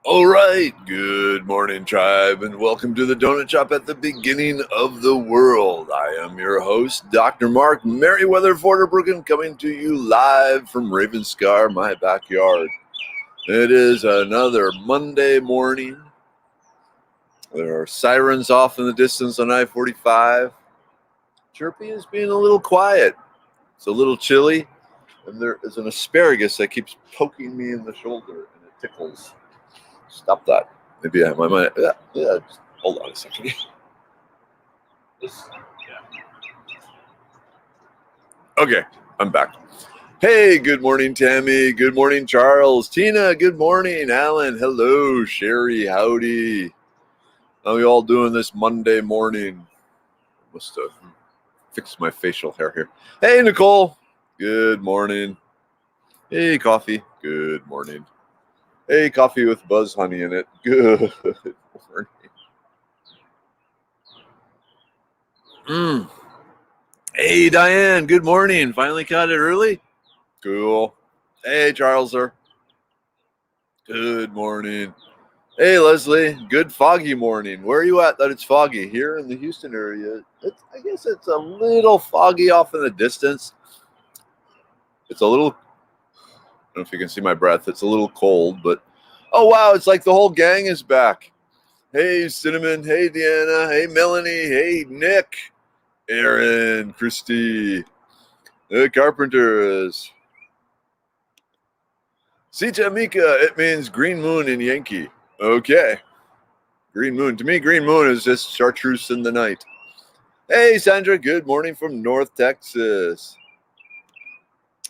All right, good morning, tribe, and welcome to the Donut Shop at the beginning of the world. I am your host, Dr. Mark Merriweather Vorderbruggen, coming to you live from Ravenscar, my backyard. It is another Monday morning. There are sirens off in the distance on I-45. Chirpy is being a little quiet. It's a little chilly, and there is an asparagus that keeps poking me in the shoulder, and it tickles. Stop that. Maybe I might. Yeah, just hold on a second. Okay, I'm back. Hey, good morning, Tammy. Good morning, Charles. Tina, good morning. Alan, hello. Sherry, howdy. How are you all doing this Monday morning? Must have fixed my facial hair here. Hey, Nicole. Good morning. Hey, Coffee. Good morning. Hey, coffee with buzz honey in it. Good morning. Hey, Diane. Good morning. Finally caught it early? Cool. Hey, Charleser. Good morning. Hey, Leslie. Good foggy morning. Where are you at that it's foggy? Here in the Houston area, I guess it's a little foggy off in the distance. It's a little, I don't know if you can see my breath. It's a little cold, but oh, wow. It's like the whole gang is back. Hey, Cinnamon. Hey, Deanna. Hey, Melanie. Hey, Nick. Aaron. Christy. The Carpenters. Sita Mika, it means green moon in Yankee. Okay. Green moon. To me, green moon is just chartreuse in the night. Hey, Sandra, good morning from North Texas.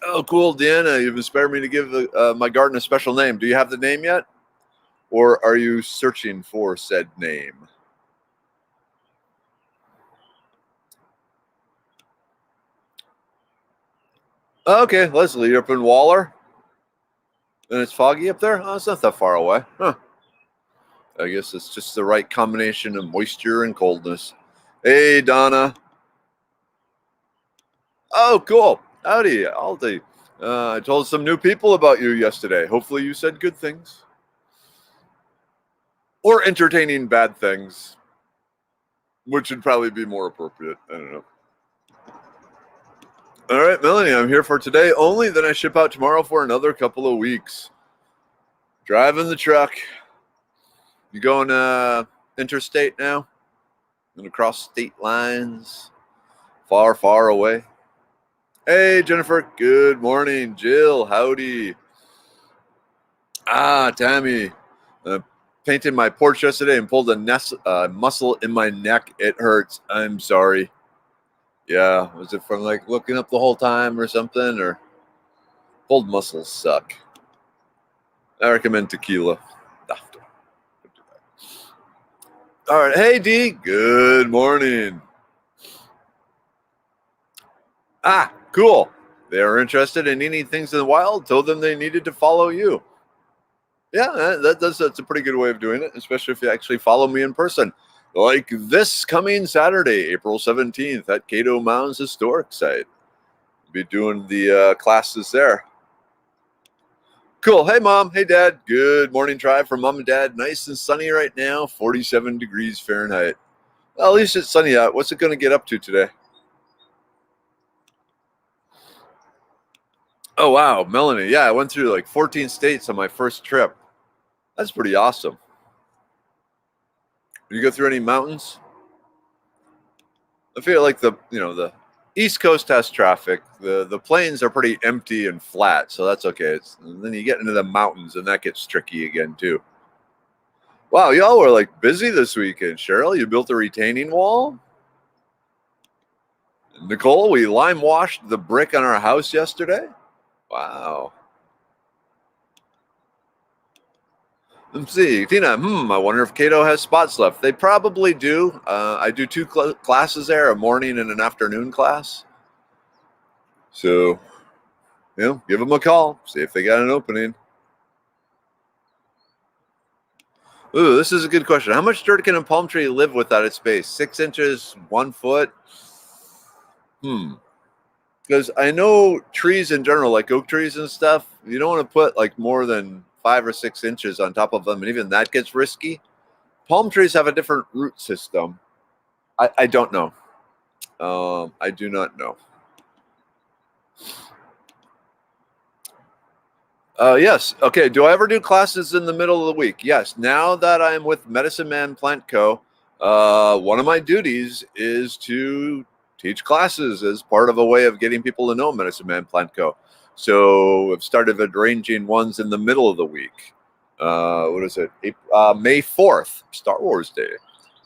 Oh, cool, Deanna. You've inspired me to give my garden a special name. Do you have the name yet? Or are you searching for said name? Okay, Leslie, you're up in Waller? And it's foggy up there? Oh, it's not that far away. Huh. I guess it's just the right combination of moisture and coldness. Hey, Donna. Oh, cool. Howdy, Aldi. I told some new people about you yesterday. Hopefully you said good things. Or entertaining bad things, which would probably be more appropriate. I don't know. All right, Melanie, I'm here for today only. Then I ship out tomorrow for another couple of weeks. Driving the truck. You going interstate now? And across state lines? Far, far away? Hey, Jennifer. Good morning. Jill, howdy. Tammy. Painted my porch yesterday and pulled a muscle in my neck. It hurts. I'm sorry. Yeah, was it from like looking up the whole time or something? Or pulled muscles suck. I recommend tequila. All right. Hey, D. Good morning. Cool. They were interested in eating things in the wild. Told them they needed to follow you. Yeah, that's a pretty good way of doing it, especially if you actually follow me in person. Like this coming Saturday, April 17th at Cato Mounds Historic Site. Be doing the classes there. Cool. Hey, Mom. Hey, Dad. Good morning drive from Mom and Dad. Nice and sunny right now, 47 degrees Fahrenheit. Well, at least it's sunny out. What's it going to get up to today? Oh, wow. Melanie. Yeah, I went through like 14 states on my first trip. That's pretty awesome. Did you go through any mountains? I feel like the East Coast has traffic. The plains are pretty empty and flat, so that's okay. And then you get into the mountains, and that gets tricky again, too. Wow, y'all were like busy this weekend. Cheryl, you built a retaining wall? Nicole, we lime washed the brick on our house yesterday. Wow. Let's see. Tina, I wonder if Cato has spots left. They probably do. I do two classes there, a morning and an afternoon class. So, give them a call. See if they got an opening. Ooh, this is a good question. How much dirt can a palm tree live without its base? 6 inches, 1 foot? Because I know trees in general, like oak trees and stuff, you don't want to put like more than 5 or 6 inches on top of them, and even that gets risky. Palm trees have a different root system. I don't know. I do not know. Yes. Okay. Do I ever do classes in the middle of the week? Yes. Now that I'm with Medicine Man Plant Co., one of my duties is to teach classes as part of a way of getting people to know Medicine Man Plant Co. So I've started arranging ones in the middle of the week. What is it? May 4th, Star Wars Day.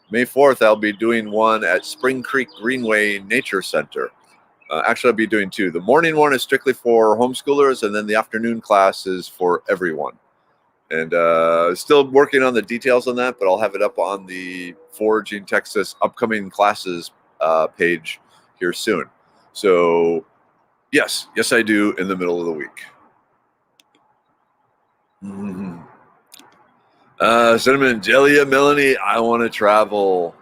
May 4th, I'll be doing one at Spring Creek Greenway Nature Center. Actually, I'll be doing two. The morning one is strictly for homeschoolers, and then the afternoon class is for everyone. And still working on the details on that, but I'll have it up on the Foraging Texas upcoming classes page here soon. So, yes, I do in the middle of the week. Mm-hmm. Cinnamon Jelly, Melanie, I want to travel.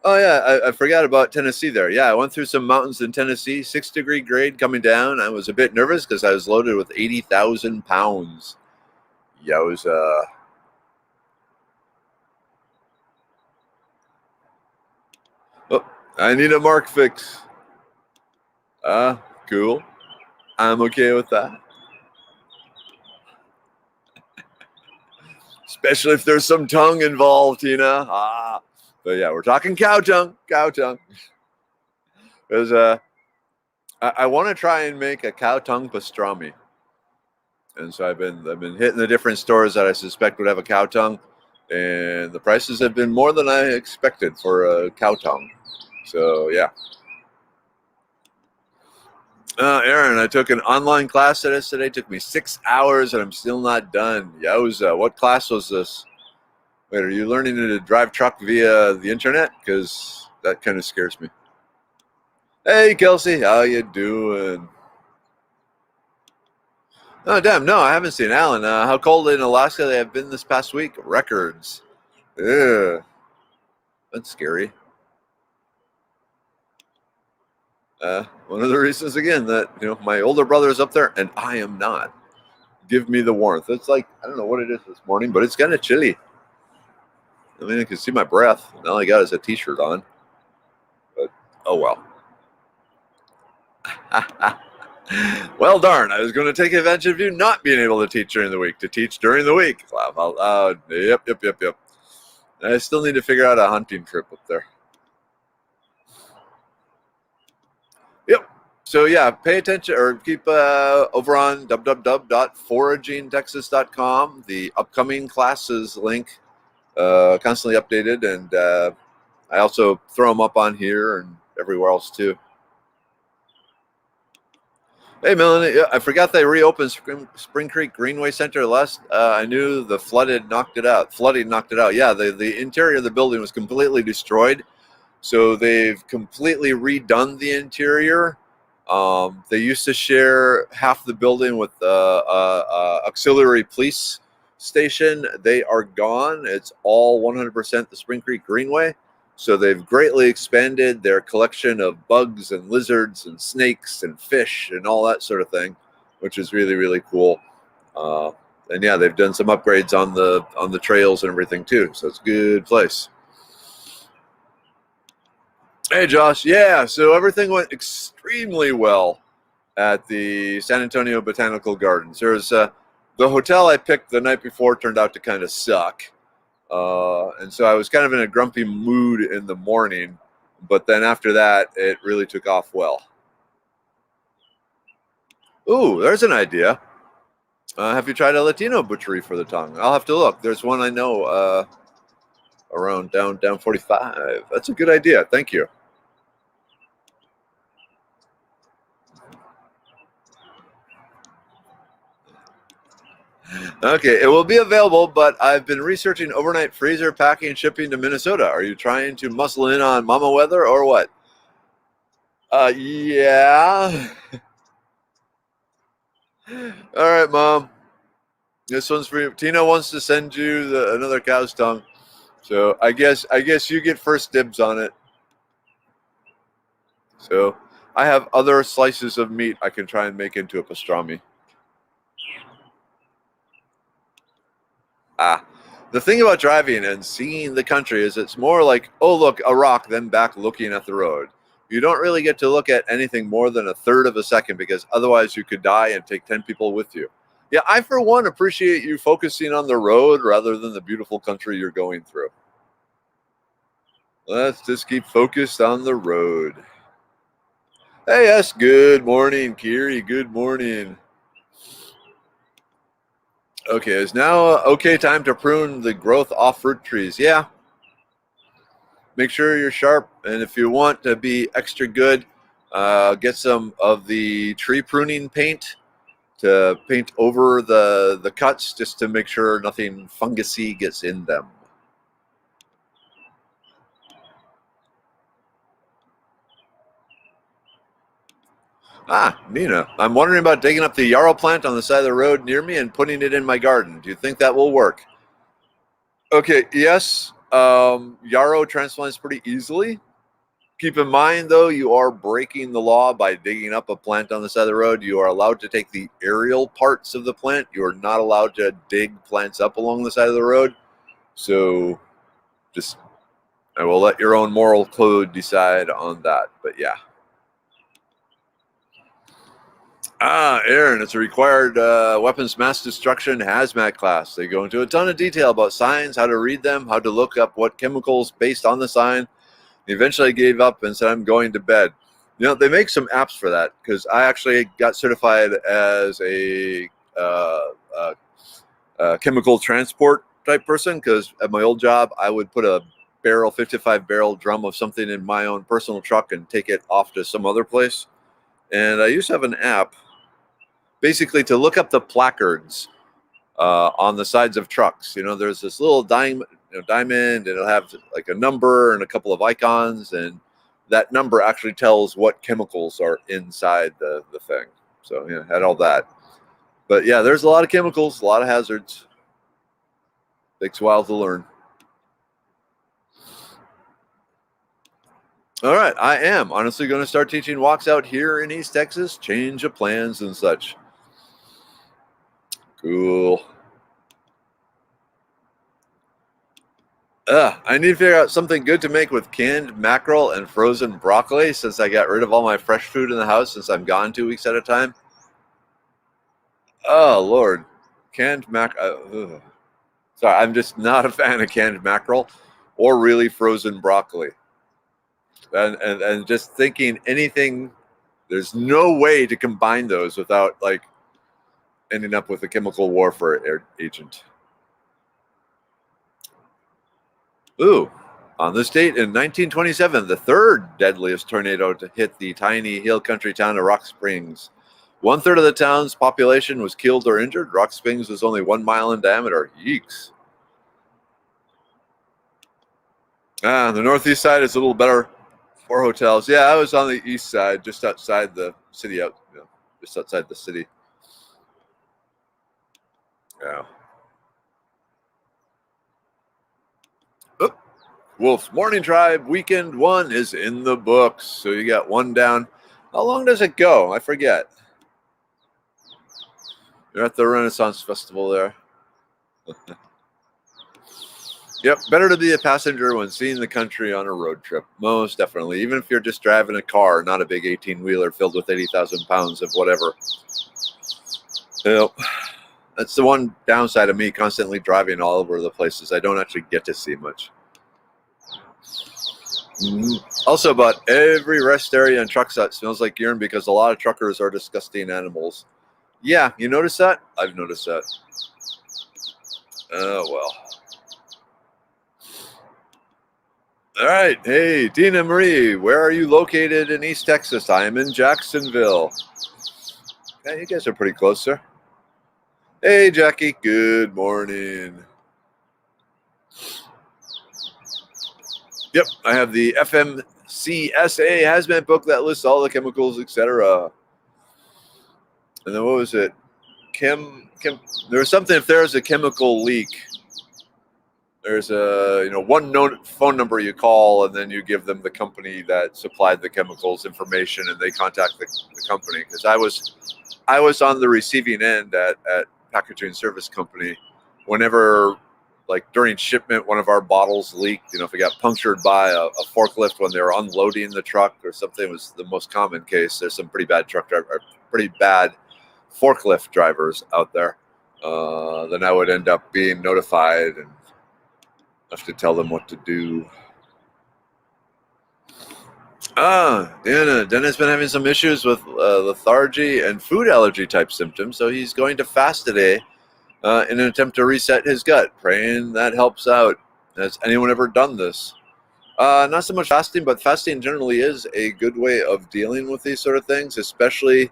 Oh yeah, I forgot about Tennessee there. Yeah, I went through some mountains in Tennessee, 6-degree grade coming down. I was a bit nervous because I was loaded with 80,000 pounds. Yowza. Oh, I need a mark fix. Cool. I'm okay with that. Especially if there's some tongue involved, But yeah, we're talking cow tongue. Because I want to try and make a cow tongue pastrami. And so I've been hitting the different stores that I suspect would have a cow tongue, and the prices have been more than I expected for a cow tongue. So yeah. Aaron, I took an online class today. It took me 6 hours, and I'm still not done. Yowza! What class was this? Wait, are you learning to drive truck via the internet? Because that kind of scares me. Hey, Kelsey, how you doing? Oh, damn, no, I haven't seen Alan. How cold in Alaska they have been this past week? Records. Ugh. That's scary. One of the reasons, again, that, my older brother is up there and I am not. Give me the warmth. It's like, I don't know what it is this morning, but it's kind of chilly. I mean, I can see my breath. And all I got is a t-shirt on. But, oh well. Well, darn, I was going to take advantage of you not being able to teach during the week. To teach during the week. Laugh out loud. Yep. I still need to figure out a hunting trip up there. Yep. So yeah, pay attention or keep over on www.foragingtexas.com. The upcoming classes link constantly updated, and I also throw them up on here and everywhere else too. Hey, Melanie, I forgot they reopened Spring Creek Greenway Center last. I knew the flooding knocked it out. Yeah, the interior of the building was completely destroyed. So they've completely redone the interior. They used to share half the building with auxiliary police station. They are gone. It's all 100% the Spring Creek Greenway. So they've greatly expanded their collection of bugs and lizards and snakes and fish and all that sort of thing, which is really, really cool. And yeah, they've done some upgrades on the trails and everything too. So it's a good place. Hey, Josh. Yeah, so everything went extremely well at the San Antonio Botanical Gardens. There's the hotel I picked the night before turned out to kind of suck. And so I was kind of in a grumpy mood in the morning, but then after that, it really took off well. Ooh, there's an idea. Have you tried a Latino butchery for the tongue? I'll have to look. There's one I know around down 45. That's a good idea. Thank you. Okay, it will be available, but I've been researching overnight freezer packing and shipping to Minnesota. Are you trying to muscle in on mama weather or what? Yeah. All right, Mom. This one's for you. Tina wants to send you another cow's tongue. So I guess you get first dibs on it. So I have other slices of meat I can try and make into a pastrami. The thing about driving and seeing the country is it's more like, oh, look, a rock, then back looking at the road. You don't really get to look at anything more than a third of a second because otherwise you could die and take 10 people with you. Yeah, I, for one, appreciate you focusing on the road rather than the beautiful country you're going through. Let's just keep focused on the road. Hey, yes, good morning, Kiri. Good morning. Okay, is now okay time to prune the growth off fruit trees? Yeah. Make sure you're sharp, and if you want to be extra good, get some of the tree pruning paint to paint over the cuts just to make sure nothing fungusy gets in them. Nina, I'm wondering about digging up the yarrow plant on the side of the road near me and putting it in my garden. Do you think that will work? Okay, yes, yarrow transplants pretty easily. Keep in mind, though, you are breaking the law by digging up a plant on the side of the road. You are allowed to take the aerial parts of the plant. You are not allowed to dig plants up along the side of the road. So just, I will let your own moral code decide on that. But yeah. Aaron, it's a required weapons mass destruction hazmat class. They go into a ton of detail about signs, how to read them, how to look up what chemicals based on the sign. Eventually I gave up and said, I'm going to bed. You know, they make some apps for that because I actually got certified as a chemical transport type person because at my old job, I would put a 55 barrel drum of something in my own personal truck and take it off to some other place. And I used to have an app basically to look up the placards on the sides of trucks. You know, there's this little diamond, and it'll have like a number and a couple of icons, and that number actually tells what chemicals are inside the thing. So yeah, had all that. But yeah, there's a lot of chemicals, a lot of hazards. Takes a while to learn. All right, I am honestly going to start teaching walks out here in East Texas, change of plans and such. Cool. I need to figure out something good to make with canned mackerel and frozen broccoli since I got rid of all my fresh food in the house since I'm gone 2 weeks at a time. Oh, Lord. Canned mackerel. Sorry, I'm just not a fan of canned mackerel or really frozen broccoli. And just thinking anything, there's no way to combine those without like ending up with a chemical warfare agent. Ooh, on this date in 1927, the third deadliest tornado to hit the tiny hill country town of Rock Springs. 1/3 of the town's population was killed or injured. Rock Springs was only 1 mile in diameter. Yeeks. The northeast side is a little better for hotels. Yeah, I was on the east side, just outside the city, just outside the city. Yeah. Oh, Wolf's Morning Tribe Weekend 1 is in the books. So you got one down. How long does it go? I forget. You're at the Renaissance Festival there. Yep, better to be a passenger when seeing the country on a road trip. Most definitely. Even if you're just driving a car, not a big 18-wheeler filled with 80,000 pounds of whatever. Yep. That's the one downside of me constantly driving all over the places. I don't actually get to see much. Also, about every rest area and truck stop smells like urine because a lot of truckers are disgusting animals. Yeah, you notice that? I've noticed that. Oh, well. All right. Hey, Dina Marie, where are you located in East Texas? I am in Jacksonville. Yeah, you guys are pretty close, sir. Hey, Jackie. Good morning. Yep, I have the FMCSA hazmat book that lists all the chemicals, etc. And then what was it? There was something if there was a chemical leak. there's a one phone number you call, and then you give them the company that supplied the chemicals information, and they contact the company. Because I was on the receiving end at packaging service company whenever, like during shipment, one of our bottles leaked. If it got punctured by a forklift when they were unloading the truck or something, was the most common case. There's some pretty bad pretty bad forklift drivers out there. Then I would end up being notified and have to tell them what to do. Dennis been having some issues with lethargy and food allergy type symptoms, so he's going to fast today in an attempt to reset his gut, praying that helps out. Has anyone ever done this? Not so much fasting, but fasting generally is a good way of dealing with these sort of things, especially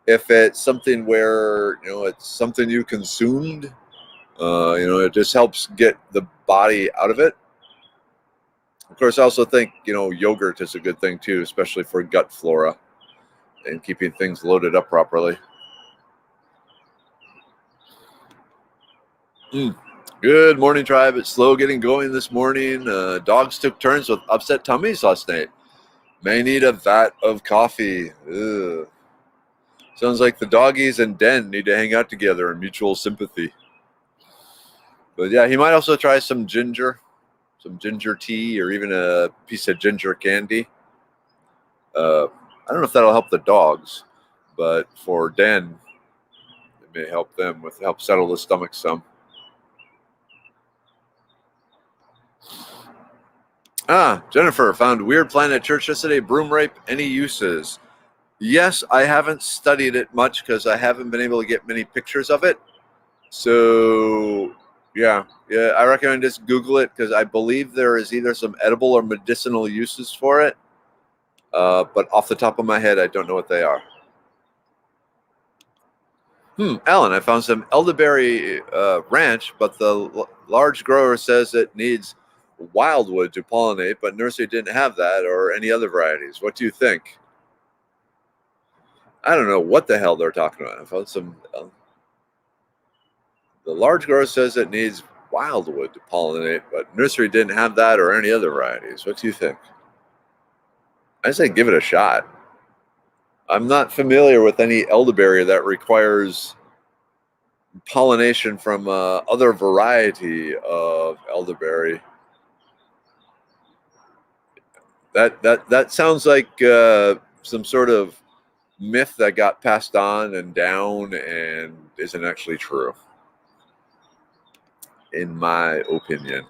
if it's something where, it's something you consumed. It just helps get the body out of it. Of course, I also think, yogurt is a good thing too, especially for gut flora and keeping things loaded up properly. Good morning, tribe. It's slow getting going this morning. Dogs took turns with upset tummies last night. May need a vat of coffee. Ugh. Sounds like the doggies and Den need to hang out together in mutual sympathy. But yeah, he might also try some ginger tea, or even a piece of ginger candy. I don't know if that'll help the dogs, but for Den, it may help them help settle the stomach some. Jennifer found weird plant at church yesterday. Broom rape. Any uses? Yes, I haven't studied it much because I haven't been able to get many pictures of it. So yeah, I recommend just Google it, because I believe there is either some edible or medicinal uses for it. But off the top of my head, I don't know what they are. Alan, I found some elderberry ranch, but the large grower says it needs wildwood to pollinate, but nursery didn't have that or any other varieties. What do you think? I don't know what the hell they're talking about. I found some. The large grower says it needs wildwood to pollinate, but nursery didn't have that or any other varieties. What do you think? I say give it a shot. I'm not familiar with any elderberry that requires pollination from other variety of elderberry. That sounds like some sort of myth that got passed on and down and isn't actually true, in my opinion.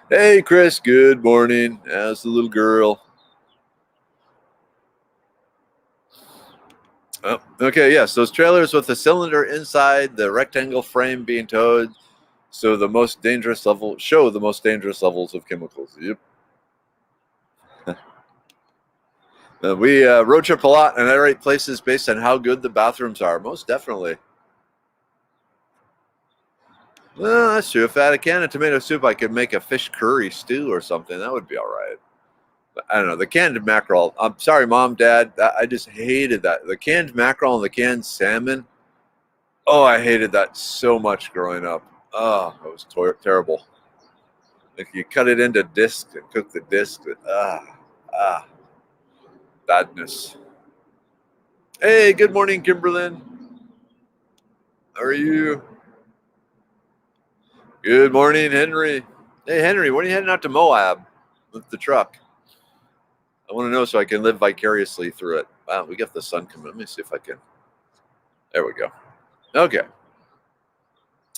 Hey, Chris, good morning. How's the little girl? Oh, okay, yes, those trailers with the cylinder inside, the rectangle frame being towed, so the most dangerous levels of chemicals. Yep. We road trip a lot, and I rate places based on how good the bathrooms are. Most definitely. Well, that's true. If I had a can of tomato soup, I could make a fish curry stew or something. That would be all right. But I don't know. The canned mackerel. I'm sorry, Mom, Dad. I just hated that. The canned mackerel and the canned salmon. Oh, I hated that so much growing up. Oh, it was terrible. Like, you cut it into discs and cook the disc. Badness. Hey, good morning, Kimberlyn. How are you? Good morning, Henry. Hey, Henry, when are you heading out to Moab with the truck? I want to know so I can live vicariously through it. Wow, we got the sun coming. Let me see if I can. There we go. Okay.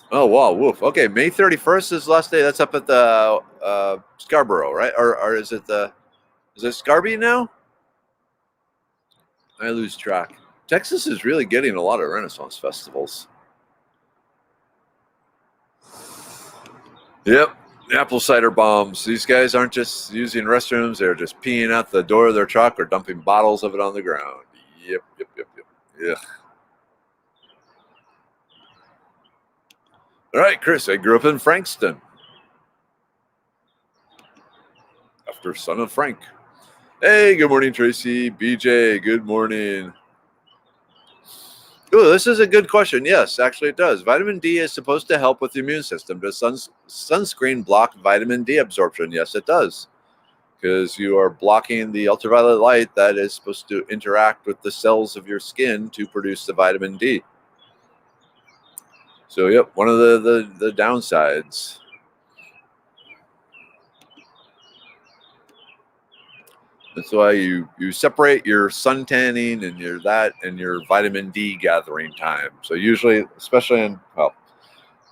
Oh, wow, woof. Okay, May 31st is the last day. That's up at the Scarborough, right? Or is it Scarby now? I lose track. Texas is really getting a lot of Renaissance festivals. Yep, apple cider bombs. These guys aren't just using restrooms; they're just peeing out the door of their truck or dumping bottles of it on the ground. Yep. Yeah. All right, Chris. I grew up in Frankston. After son of Frank. Hey, good morning, Tracy. BJ, good morning. Oh, this is a good question. Yes, actually it does. Vitamin D is supposed to help with the immune system. Does sunscreen block vitamin D absorption? Yes, it does. Because you are blocking the ultraviolet light that is supposed to interact with the cells of your skin to produce the vitamin D. So, yep, one of the downsides. That's why you separate your sun tanning and your vitamin D gathering time. So usually, especially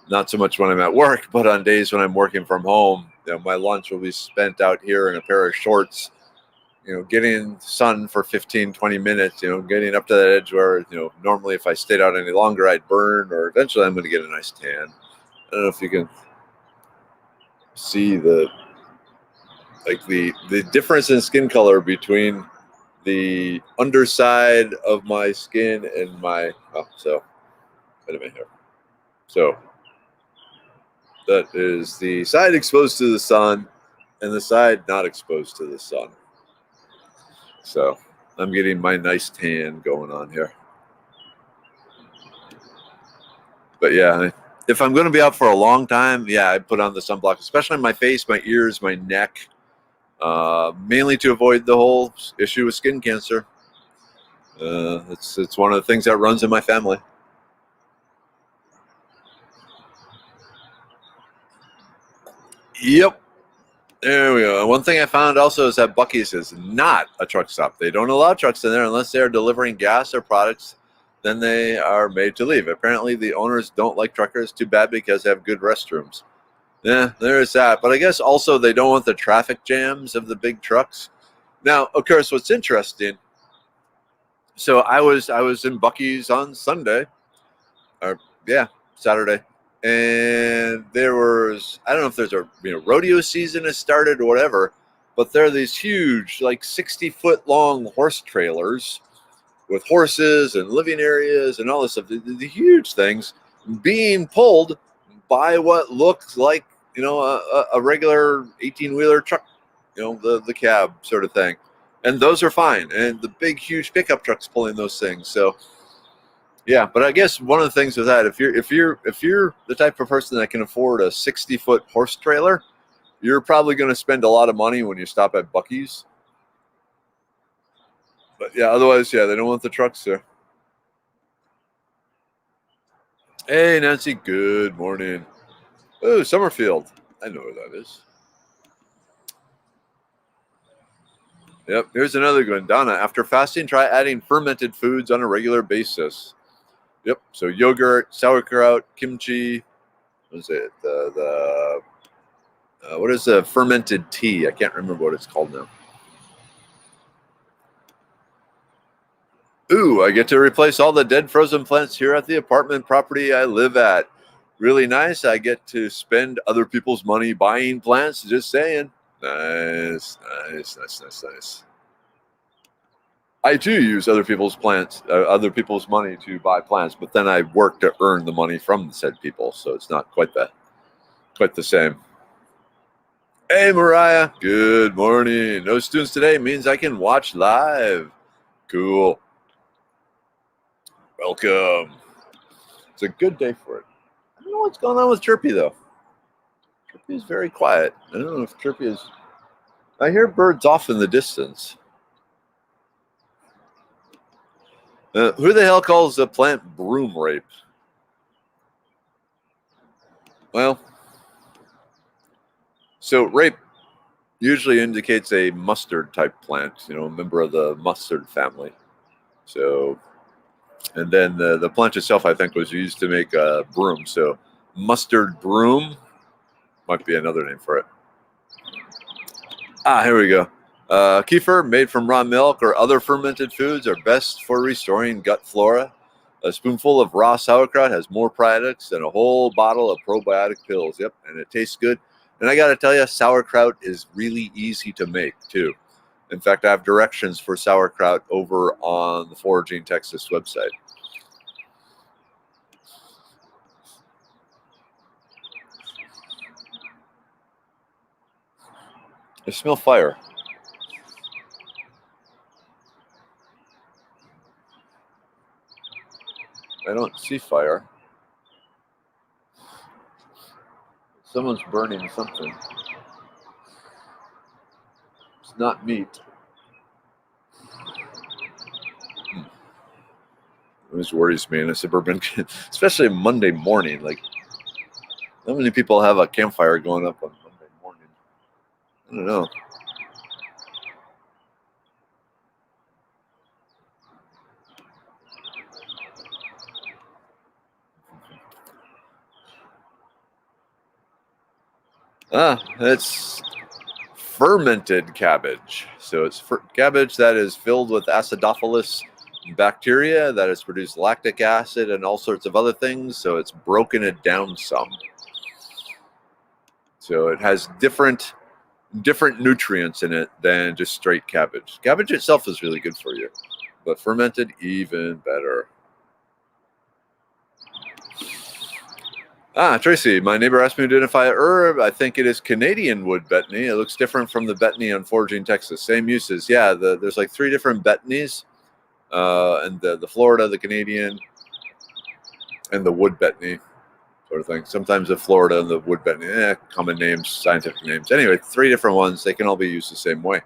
not so much when I'm at work, but on days when I'm working from home, my lunch will be spent out here in a pair of shorts, getting sun for 15, 20 minutes, getting up to that edge where, normally if I stayed out any longer, I'd burn, or eventually I'm going to get a nice tan. I don't know if you can see the difference in skin color between the underside of my skin and wait a minute here. So that is the side exposed to the sun and the side not exposed to the sun. So I'm getting my nice tan going on here. But yeah, if I'm going to be out for a long time, yeah, I put on the sunblock, especially on my face, my ears, my neck, mainly to avoid the whole issue with skin cancer. It's one of the things that runs in my family. Yep. There we go. One thing I found also is that Buc-ee's is not a truck stop. They don't allow trucks in there unless they are delivering gas or products. Then they are made to leave. Apparently, the owners don't like truckers. Too bad, because they have good restrooms. Yeah, there is that. But I guess also they don't want the traffic jams of the big trucks. Now, of course, what's interesting. So I was in Buc-ee's on Sunday, or Saturday, and there was, I don't know if there's a rodeo season has started or whatever, but there are these huge, like 60-foot long horse trailers with horses and living areas and all this stuff. The huge things being pulled by what looks like a regular 18-wheeler truck, the cab sort of thing, and those are fine. And the big, huge pickup trucks pulling those things. So yeah, but I guess one of the things with that, if you're the type of person that can afford a 60-foot horse trailer, you're probably going to spend a lot of money when you stop at Buc-ee's. But yeah, otherwise, yeah, they don't want the trucks there. Hey, Nancy, good morning. Oh, Summerfield. I know where that is. Yep, here's another good one. Donna, after fasting, try adding fermented foods on a regular basis. Yep, so yogurt, sauerkraut, kimchi. What is it? What is the fermented tea? I can't remember what it's called now. Ooh, I get to replace all the dead frozen plants here at the apartment property I live at. Really nice. I get to spend other people's money buying plants. Just saying. Nice, nice, nice, nice, nice. I do use other people's money to buy plants, but then I work to earn the money from said people, so it's not quite the same. Hey, Mariah. Good morning. No students today means I can watch live. Cool. Welcome. It's a good day for it. I don't know what's going on with Chirpy, though. Chirpy is very quiet. I don't know if Chirpy is... I hear birds off in the distance. Who the hell calls the plant broom rape? Well, so rape usually indicates a mustard-type plant, a member of the mustard family. So... And then the plant itself, I think, was used to make a broom. So mustard broom might be another name for it. Here we go. Kefir made from raw milk or other fermented foods are best for restoring gut flora. A spoonful of raw sauerkraut has more probiotics than a whole bottle of probiotic pills. Yep, and it tastes good. And I got to tell you, sauerkraut is really easy to make, too. In fact, I have directions for sauerkraut over on the Foraging Texas website. I smell fire. I don't see fire. Someone's burning something. It's not meat. This worries me in a suburban, especially Monday morning. Like, how many people have a campfire going up on Monday morning? I don't know. It's fermented cabbage. So it's cabbage that is filled with acidophilus bacteria that has produced lactic acid and all sorts of other things. So it's broken it down some. So it has different nutrients in it than just straight cabbage. Cabbage itself is really good for you, but fermented, even better. Tracy, my neighbor asked me to identify a herb. I think it is Canadian wood betony. It looks different from the betony on Foraging Texas. Same uses. Yeah, there's like 3 different betonies, and the Florida, the Canadian, and the wood betony sort of thing. Sometimes the Florida and the wood betony, common names, scientific names. Anyway, 3 different ones. They can all be used the same way.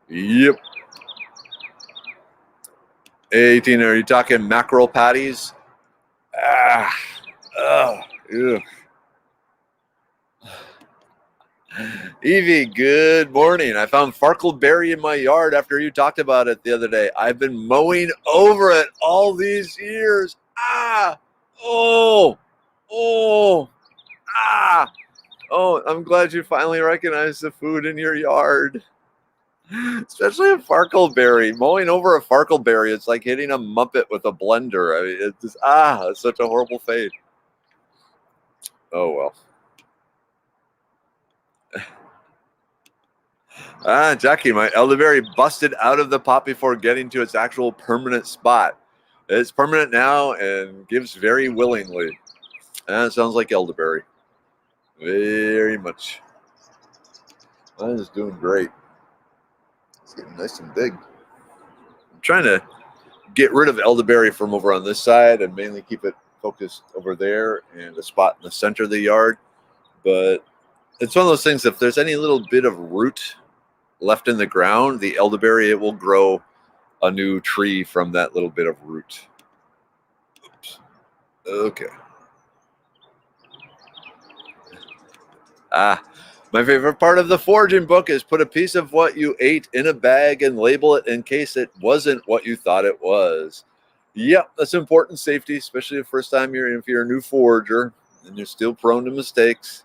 Yep. Hey, Tina, are you talking mackerel patties? Ew. Evie, good morning. I found farkleberry in my yard after you talked about it the other day. I've been mowing over it all these years. Oh, I'm glad you finally recognized the food in your yard. Especially a farkleberry. Mowing over a farkleberry, it's like hitting a Muppet with a blender. I mean, it's just, it's such a horrible fate. Oh, well. Jackie, my elderberry busted out of the pot before getting to its actual permanent spot. It's permanent now and gives very willingly. Sounds like elderberry. Very much. Mine is doing great. It's getting nice and big. I'm trying to get rid of elderberry from over on this side and mainly keep it focused over there and a spot in the center of the yard. But it's one of those things, if there's any little bit of root left in the ground, the elderberry, it will grow a new tree from that little bit of root. Oops. Okay. My favorite part of the foraging book is put a piece of what you ate in a bag and label it in case it wasn't what you thought it was. Yep, that's important safety, especially the first time if you're a new forager and you're still prone to mistakes.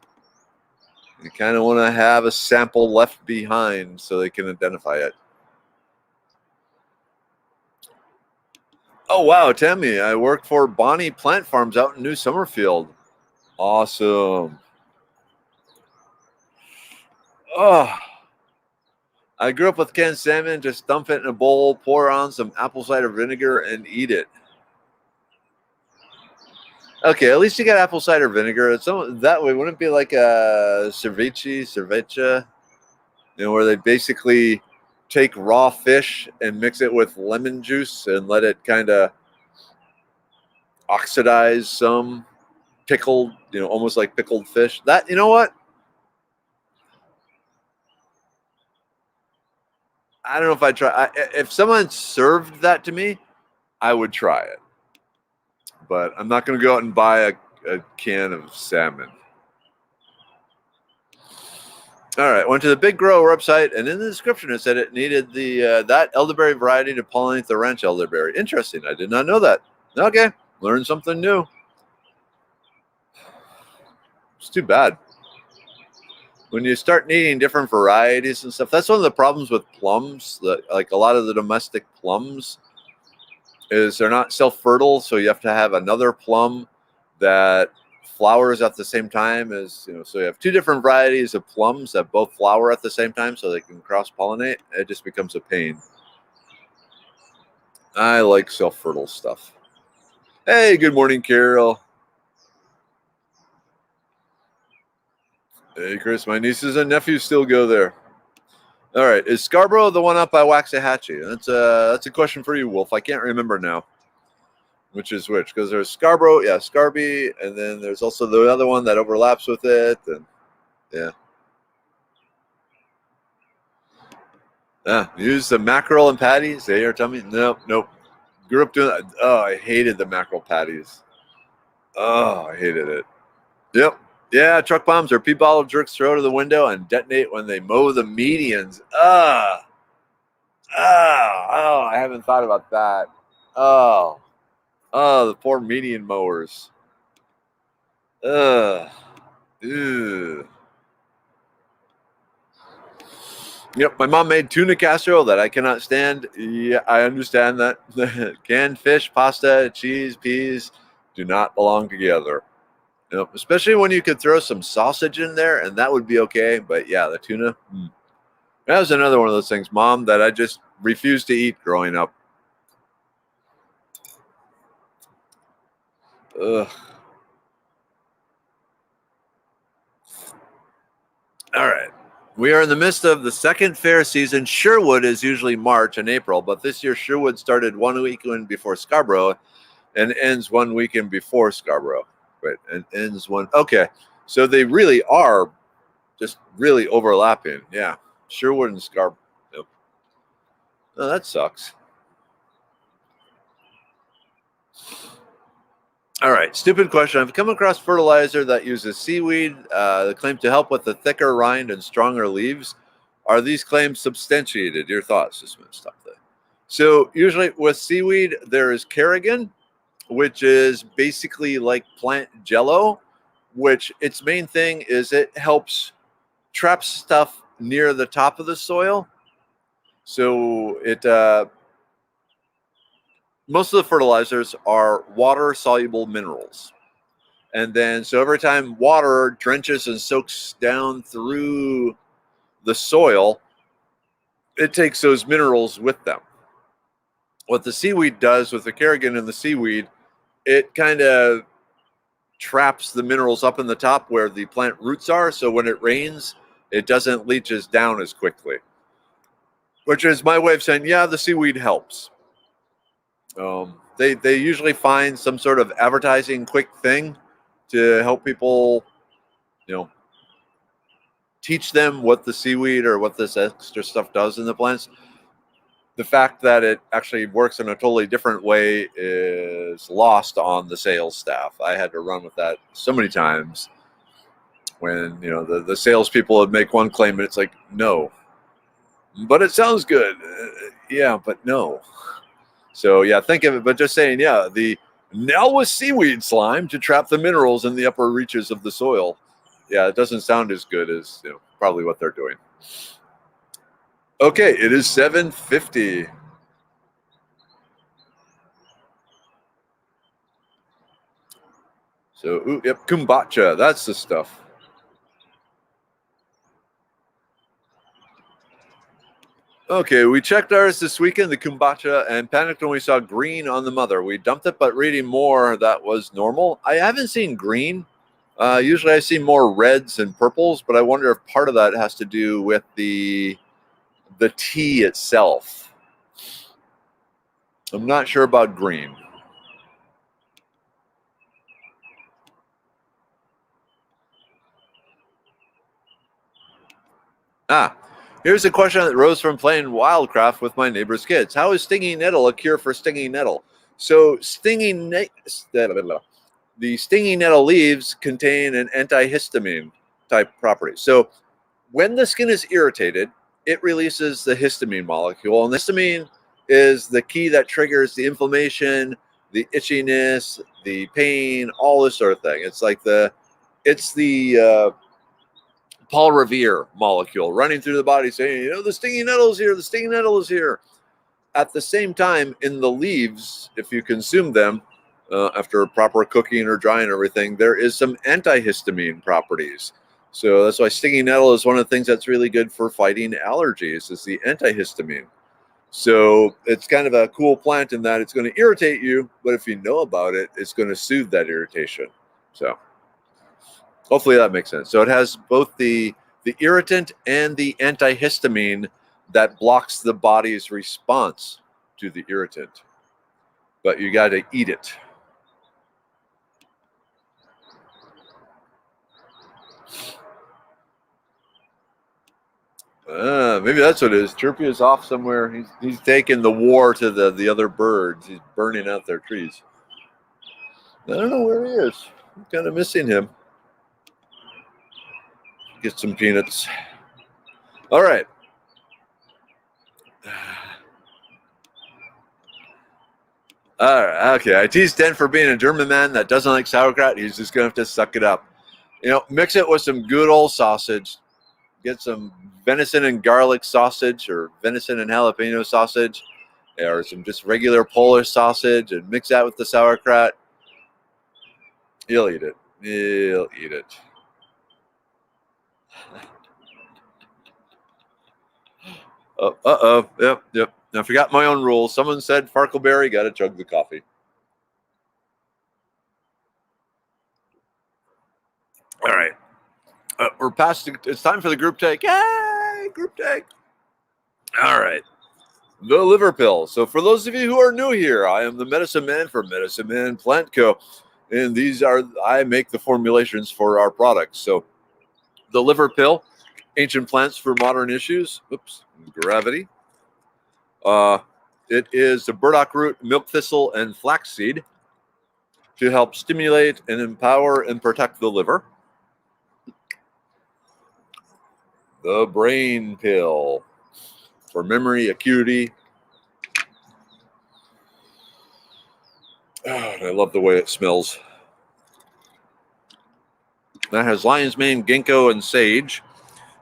You kind of want to have a sample left behind so they can identify it. Oh, wow, Tammy, I work for Bonnie Plant Farms out in New Summerfield. Awesome. I grew up with canned salmon. Just dump it in a bowl, pour on some apple cider vinegar, and eat it. Okay, at least you got apple cider vinegar. That way, wouldn't it be like a cerveza, where they basically take raw fish and mix it with lemon juice and let it kind of oxidize some pickled, almost like pickled fish. That, you know what? I don't know if I'd try. If someone served that to me, I would try it. But I'm not going to go out and buy a can of salmon. All right, went to the Big Grow website, and in the description it said it needed that elderberry variety to pollinate the ranch elderberry. Interesting. I did not know that. Okay, learned something new. It's too bad. When you start needing different varieties and stuff, that's one of the problems with plums. Like a lot of the domestic plums is they're not self-fertile, so you have to have another plum that flowers at the same time as, so you have 2 different varieties of plums that both flower at the same time so they can cross-pollinate. It just becomes a pain. I like self-fertile stuff. Hey, good morning, Carol. Hey, Chris, my nieces and nephews still go there. All right, is Scarborough the one up by Waxahachie? That's a question for you, Wolf. I can't remember now. Which is which? Because there's Scarborough, yeah, Scarby, and then there's also the other one that overlaps with it, and yeah. Use the mackerel and patties. They are telling me, nope. Grew up doing that. Oh, I hated the mackerel patties. Oh, I hated it. Yep. Yeah, truck bombs or pea bottle jerks throw to the window and detonate when they mow the medians. I haven't thought about that. Oh, the poor median mowers. Ugh. Ew. Yep, my mom made tuna casserole that I cannot stand. Yeah, I understand that. Canned fish, pasta, cheese, peas do not belong together. Yep, especially when you could throw some sausage in there, and that would be okay. But yeah, the tuna. That was another one of those things, Mom, that I just refused to eat growing up. Ugh. All right. We are in the midst of the second fair season. Sherwood is usually March and April, but this year Sherwood started 1 weekend before Scarborough and ends 1 weekend before Scarborough. Right, and ends one. Okay, so they really are just really overlapping. Yeah, Sherwood and Scarborough. Yep. Oh, that sucks. All right, stupid question. I've come across fertilizer that uses seaweed that claims to help with the thicker rind and stronger leaves. Are these claims substantiated? Your thoughts? Just going to stop there. So usually with seaweed, there is carrageen, which is basically like plant jello, which its main thing is it helps trap stuff near the top of the soil. So it most of the fertilizers are water soluble minerals. And then, so every time water drenches and soaks down through the soil, it takes those minerals with them. What the seaweed does with the carrageen and the seaweed, it kind of traps the minerals up in the top where the plant roots are. So when it rains, it doesn't leaches down as quickly. Which is my way of saying, yeah, the seaweed helps. They usually find some sort of advertising quick thing to help people, teach them what the seaweed or what this extra stuff does in the plants. The fact that it actually works in a totally different way is lost on the sales staff. I had to run with that so many times when, the salespeople would make one claim and it's like, no, but it sounds good. Yeah, but no. So yeah, think of it, but just saying, yeah, now with seaweed slime to trap the minerals in the upper reaches of the soil. Yeah, it doesn't sound as good as probably what they're doing. Okay, it is 7:50. So, yep, kombucha, that's the stuff. Okay, we checked ours this weekend, the kombucha, and panicked when we saw green on the mother. We dumped it, but reading more, that was normal. I haven't seen green. Usually I see more reds and purples, but I wonder if part of that has to do with the tea itself. I'm not sure about green. Here's a question that rose from playing Wildcraft with my neighbor's kids. How is stinging nettle a cure for stinging nettle? So the stinging nettle leaves contain an antihistamine type property. So when the skin is irritated, it releases the histamine molecule, and the histamine is the key that triggers the inflammation, the itchiness, the pain, all this sort of thing. It's like the Paul Revere molecule running through the body saying, the stinging nettle is here, the stinging nettle is here. At the same time, in the leaves, if you consume them after proper cooking or drying and everything, there is some antihistamine properties. So that's why stinging nettle is one of the things that's really good for fighting allergies, is the antihistamine. So it's kind of a cool plant in that it's going to irritate you, but if you know about it, it's going to soothe that irritation. So hopefully that makes sense. So it has both the irritant and the antihistamine that blocks the body's response to the irritant. But you got to eat it. Maybe that's what it is. Chirpy is off somewhere. He's taking the war to the other birds. He's burning out their trees. I don't know where he is. I'm kind of missing him. Get some peanuts. All right. All right. Okay. I teased Den for being a German man that doesn't like sauerkraut. He's just gonna have to suck it up. Mix it with some good old sausage. Get some venison and garlic sausage, or venison and jalapeno sausage, or some just regular Polish sausage, and mix that with the sauerkraut. He'll eat it. He'll eat it. Uh-oh. Yep. I forgot my own rules. Someone said Farkleberry, got to chug the coffee. All right. We're past. It's time for the group take. Yay! Group take. All right. The liver pill. So for those of you who are new here, I am the medicine man for Medicine Man Plant Co. And I make the formulations for our products. So the liver pill, ancient plants for modern issues. Oops, gravity. It is the burdock root, milk thistle, and flaxseed to help stimulate and empower and protect the liver. The brain pill for memory, acuity. And I love the way it smells. That has lion's mane, ginkgo, and sage.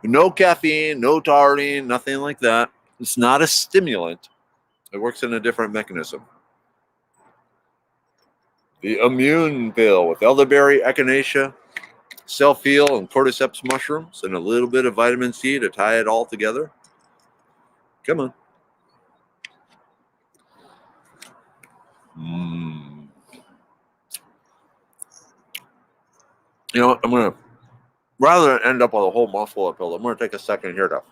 No caffeine, no taurine, nothing like that. It's not a stimulant. It works in a different mechanism. The immune pill with elderberry, echinacea, self-heal, and cordyceps mushrooms, and a little bit of vitamin C to tie it all together. Come on. You know what? I'm going to, rather than end up with a whole mouthful of pill, I'm going to take a second here to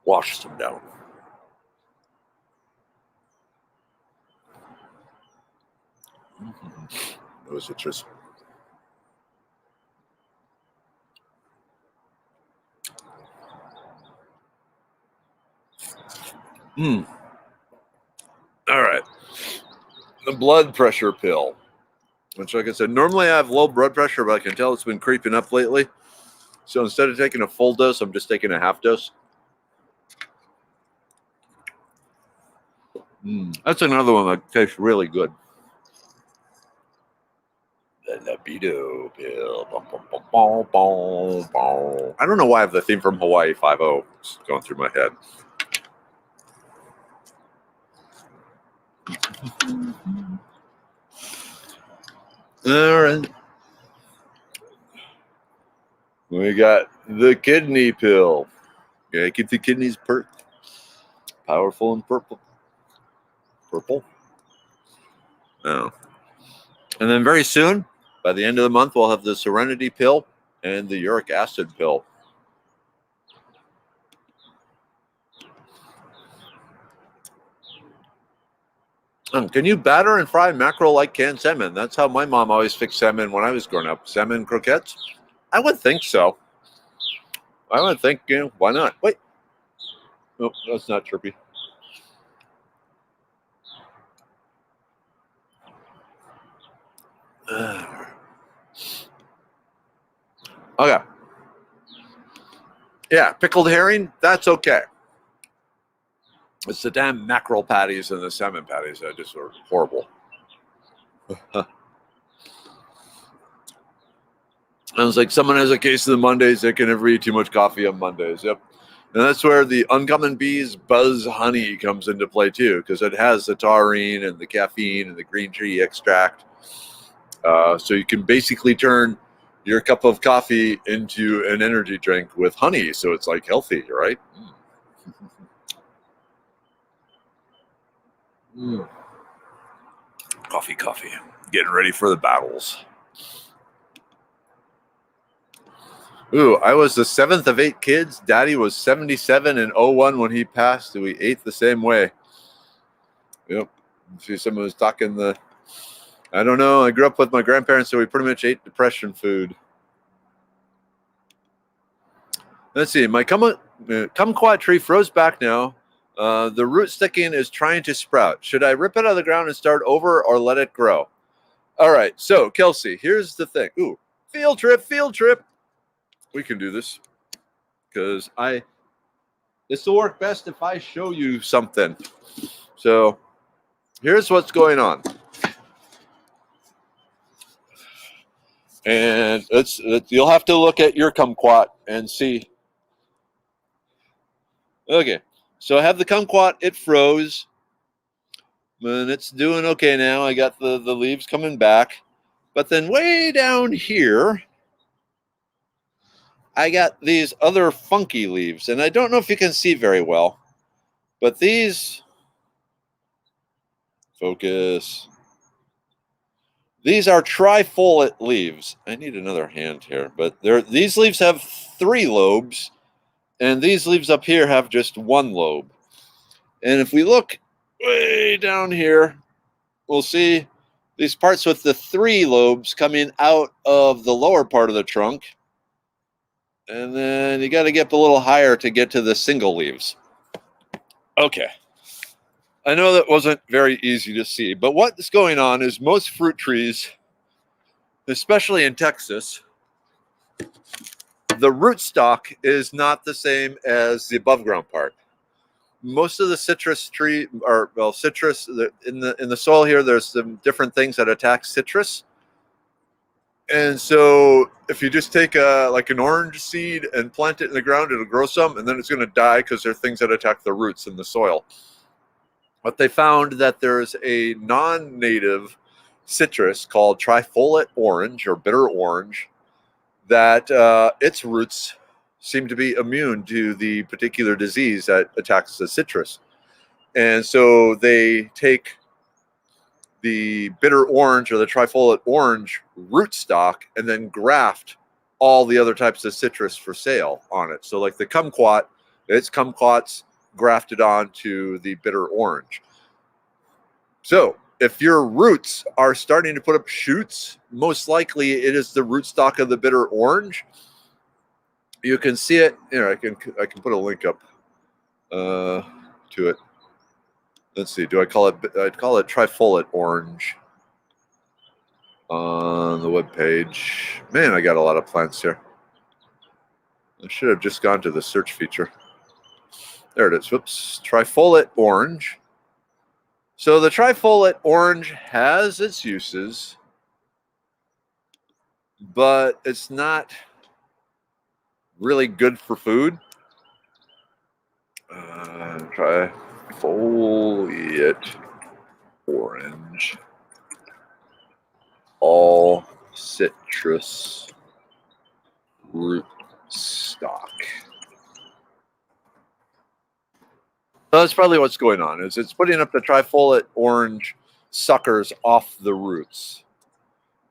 wash some down. Those itches. All right. The blood pressure pill, which, like I said, normally I have low blood pressure, but I can tell it's been creeping up lately. So instead of taking a full dose, I'm just taking a half dose. That's another one that tastes really good. The libido pill. I don't know why I have the theme from Hawaii 5-0 going through my head. All right. We got the kidney pill. Yeah, keep the kidneys perked. Powerful and purple. Purple? Oh. And then very soon, by the end of the month, we'll have the Serenity pill and the uric acid pill. Can you batter and fry mackerel like canned salmon? That's how my mom always fixed salmon when I was growing up. Salmon croquettes? I would think so. I would think, why not? Wait. Nope, that's not Chirpy. Okay. Yeah, pickled herring, that's okay. It's the damn mackerel patties and the salmon patties that just are horrible. I was like, someone has a case of the Mondays, they can never eat too much coffee on Mondays. Yep. And that's where the Uncommon Bees Buzz Honey comes into play too, because it has the taurine and the caffeine and the green tea extract. So you can basically turn your cup of coffee into an energy drink with honey. So it's like healthy, right? Coffee. Getting ready for the battles. Ooh, I was the 7th of 8 kids. Daddy was 77 and 01 when he passed. We ate the same way. Yep. See, someone was talking the I don't know. I grew up with my grandparents, so we pretty much ate depression food. Let's see. My kumquat tree froze back now. The root sticking is trying to sprout. Should I rip it out of the ground and start over or let it grow? All right. So, Kelsey, here's the thing. Ooh, field trip, field trip. We can do this because this will work best if I show you something. So, here's what's going on. And you'll have to look at your kumquat and see. Okay, so I have the kumquat. It froze, and it's doing okay now. I got the leaves coming back, but then way down here, I got these other funky leaves, and I don't know if you can see very well, but these focus. These are trifoli leaves. I need another hand here, but these leaves have 3 lobes, and these leaves up here have just 1 lobe. And if we look way down here, we'll see these parts with the 3 lobes coming out of the lower part of the trunk. And then you got to get a little higher to get to the single leaves. Okay. I know that wasn't very easy to see, but what's going on is most fruit trees, especially in Texas, the rootstock is not the same as the above ground part. Most of the citrus tree, or well, citrus in the soil here, there's some different things that attack citrus. And so if you just take like an orange seed and plant it in the ground, it'll grow some, and then it's going to die because there are things that attack the roots in the soil. But they found that there's a non-native citrus called Trifoli orange or bitter orange that its roots seem to be immune to the particular disease that attacks the citrus. And so they take the bitter orange or the Trifoli orange rootstock and then graft all the other types of citrus for sale on it. So like the kumquat, it's kumquats grafted onto the bitter orange. So if your roots are starting to put up shoots, most likely it is the rootstock of the bitter orange. You can see it. Here, I can put a link up to it. Let's see. Do I call it? I'd call it Trifoli orange on the web page. Man, I got a lot of plants here. I should have just gone to the search feature. There it is. Whoops. Trifoli orange. So the Trifoli orange has its uses, but it's not really good for food. Trifoli orange. All citrus root stock. So that's probably what's going on. Is it's putting up the Trifoli orange suckers off the roots.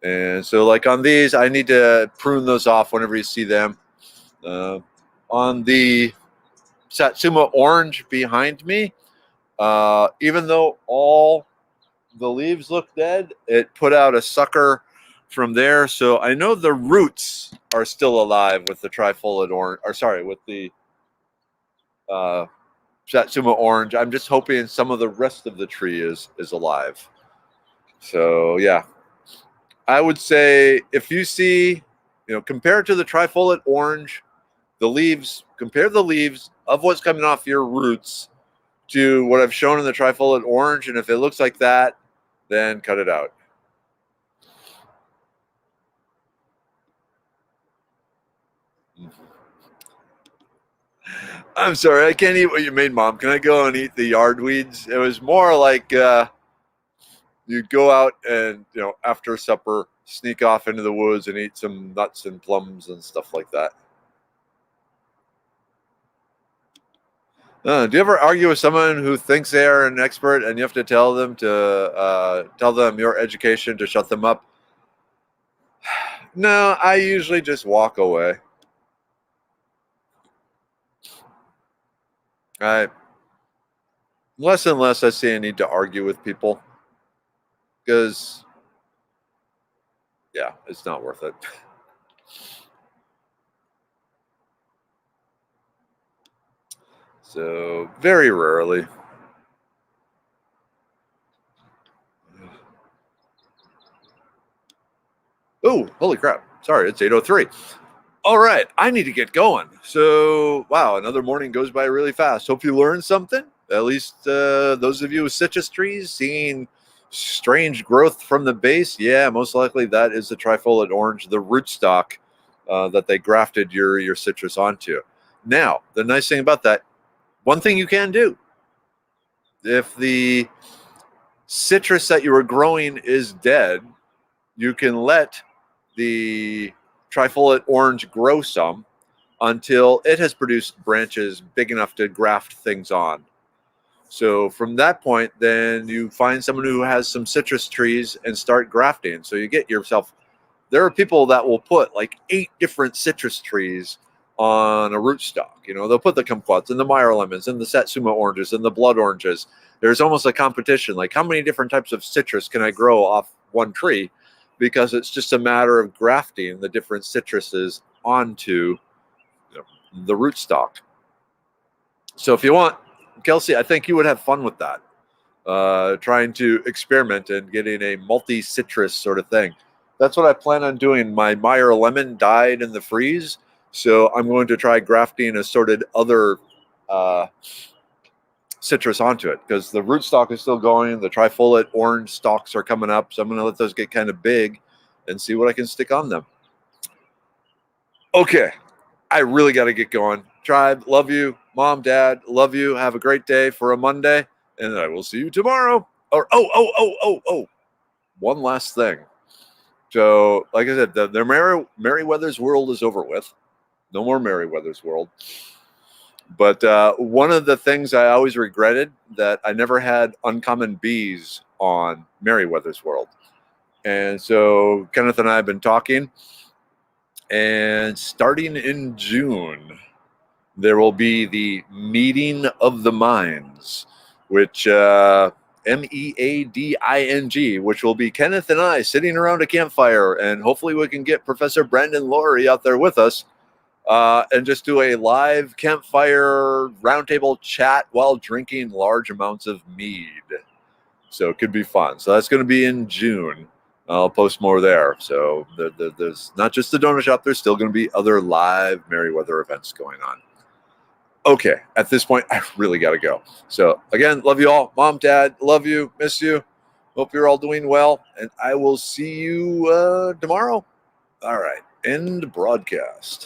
And so like on these, I need to prune those off whenever you see them. On the Satsuma orange behind me, even though all the leaves look dead, it put out a sucker from there. So I know the roots are still alive with the Trifoli orange, or sorry, with the Satsuma orange. I'm just hoping some of the rest of the tree is alive. So yeah, I would say if you see, compared to the Trifoli orange, the leaves, compare the leaves of what's coming off your roots to what I've shown in the Trifoli orange, and if it looks like that, then cut it out. I'm sorry, I can't eat what you made, Mom. Can I go and eat the yard weeds? It was more like you'd go out and, after supper, sneak off into the woods and eat some nuts and plums and stuff like that. Do you ever argue with someone who thinks they are an expert and you have to tell them your education to shut them up? No, I usually just walk away. Less and less I see a need to argue with people because Yeah, it's not worth it. So very rarely. Oh, holy crap. Sorry, it's 8:03. All right, I need to get going. So, wow, another morning goes by really fast. Hope you learned something. At least those of you with citrus trees seeing strange growth from the base. Yeah, most likely that is the trifoliate orange, the rootstock that they grafted your citrus onto. Now, the nice thing about that, one thing you can do, if the citrus that you were growing is dead, you can let the trifoliate orange grow some until it has produced branches big enough to graft things on. So from that point, then you find someone who has some citrus trees and start grafting. So you get yourself, there are people that will put like 8 different citrus trees on a rootstock. You know, they'll put the kumquats and the Meyer lemons and the Satsuma oranges and the blood oranges. There's almost a competition. Like, how many different types of citrus can I grow off one tree? Because it's just a matter of grafting the different citruses onto the rootstock. So if you want, Kelsey, I think you would have fun with that. Trying to experiment and getting a multi-citrus sort of thing. That's what I plan on doing. My Meyer lemon died in the freeze, so I'm going to try grafting assorted other citrus onto it, because the rootstock is still going. The trifoliate orange stalks are coming up, so I'm going to let those get kind of big and see what I can stick on them. Okay, I really got to get going. Tribe, love you. Mom, Dad, love you. Have a great day for a Monday, and I will see you tomorrow. Or one last thing. So, like I said, the Merryweather's World is over with. No more Merryweather's World. But one of the things I always regretted, that I never had uncommon bees on Merryweather's World. And so Kenneth and I have been talking, and starting in June, there will be the Meeting of the Minds, which MEADING, which will be Kenneth and I sitting around a campfire, and hopefully we can get Professor Brandon Laurie out there with us, and just do a live campfire roundtable chat while drinking large amounts of mead. So it could be fun. So that's going to be in June. I'll post more there. So there's not just the donut shop. There's still going to be other live Merryweather events going on. Okay, at this point, I really got to go. So again, love you all. Mom, Dad, love you, miss you. Hope you're all doing well. And I will see you tomorrow. All right, end broadcast.